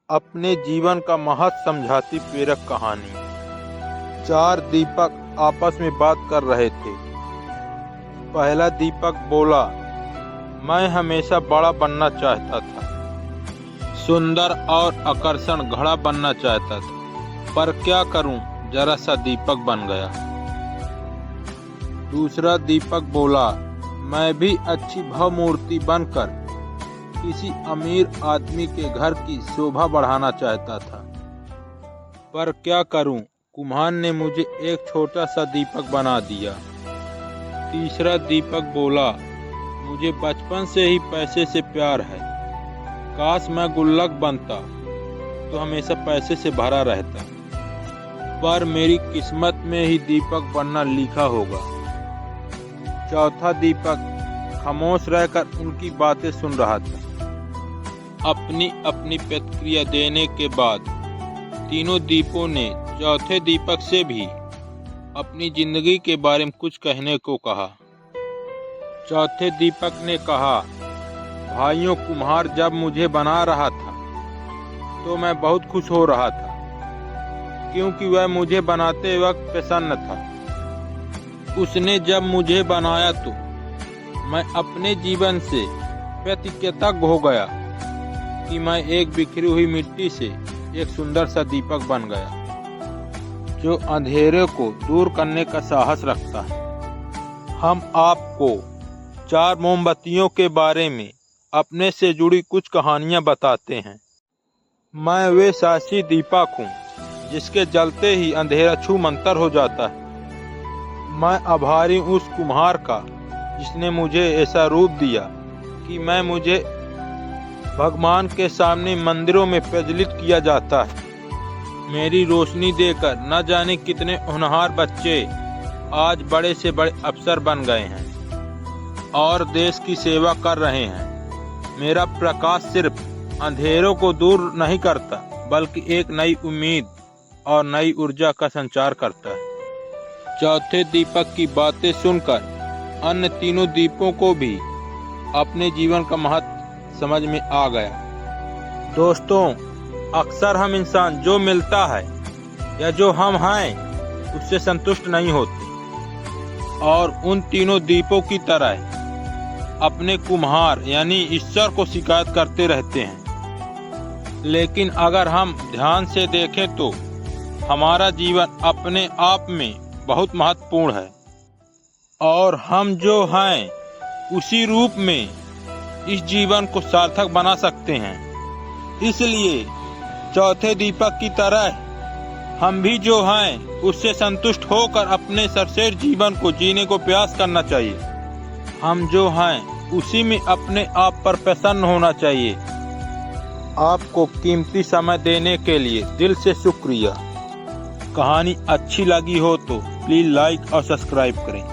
अपने जीवन का महत्व समझाती प्रेरक कहानी। 4 दीपक आपस में बात कर रहे थे। पहला दीपक बोला, मैं हमेशा बड़ा बनना चाहता था, सुंदर और आकर्षण घड़ा बनना चाहता था, पर क्या करूं, जरा सा दीपक बन गया। दूसरा दीपक बोला, मैं भी अच्छी भवमूर्ति बनकर किसी अमीर आदमी के घर की शोभा बढ़ाना चाहता था, पर क्या करूं, कुम्हार ने मुझे एक छोटा सा दीपक बना दिया। तीसरा दीपक बोला, मुझे बचपन से ही पैसे से प्यार है, काश मैं गुल्लक बनता तो हमेशा पैसे से भरा रहता, पर मेरी किस्मत में ही दीपक बनना लिखा होगा। चौथा दीपक खामोश रहकर उनकी बातें सुन रहा था। अपनी अपनी प्रतिक्रिया देने के बाद तीनों दीपों ने चौथे दीपक से भी अपनी जिंदगी के बारे में कुछ कहने को कहा। चौथे दीपक ने कहा, भाइयों, कुम्हार जब मुझे बना रहा था तो मैं बहुत खुश हो रहा था, क्योंकि वह मुझे बनाते वक्त प्रसन्न था। उसने जब मुझे बनाया तो मैं अपने जीवन से प्रतिकृतज्ञ हो गया कि मैं एक बिखरी हुई मिट्टी से एक सुंदर सा दीपक बन गया जो अंधेरे को दूर करने का साहस रखता है। हम आपको 4 मोमबत्तियों के बारे में अपने से जुड़ी कुछ कहानियां बताते हैं। मैं वे साहसी दीपक हूँ जिसके जलते ही अंधेरा छू मंतर हो जाता है। मैं आभारी उस कुम्हार का जिसने मुझे ऐसा रूप दिया कि मुझे भगवान के सामने मंदिरों में प्रज्वलित किया जाता है। मेरी रोशनी देकर न जाने कितने होनहार बच्चे आज बड़े से बड़े अफसर बन गए हैं और देश की सेवा कर रहे हैं। मेरा प्रकाश सिर्फ अंधेरों को दूर नहीं करता, बल्कि एक नई उम्मीद और नई ऊर्जा का संचार करता है। चौथे दीपक की बातें सुनकर अन्य तीनों दीपों को भी अपने जीवन का महत्व समझ में आ गया। दोस्तों, अक्सर हम इंसान जो मिलता है या जो हम हैं उससे संतुष्ट नहीं होते और उन तीनों दीपों की तरह अपने कुम्हार यानी ईश्वर को शिकायत करते रहते हैं। लेकिन अगर हम ध्यान से देखें तो हमारा जीवन अपने आप में बहुत महत्वपूर्ण है और हम जो हैं उसी रूप में इस जीवन को सार्थक बना सकते हैं। इसलिए चौथे दीपक की तरह हम भी जो हैं उससे संतुष्ट होकर अपने सर्वश्रेष्ठ जीवन को जीने को प्रयास करना चाहिए। हम जो हैं उसी में अपने आप पर प्रसन्न होना चाहिए। आपको कीमती समय देने के लिए दिल से शुक्रिया। कहानी अच्छी लगी हो तो प्लीज लाइक और सब्सक्राइब करें।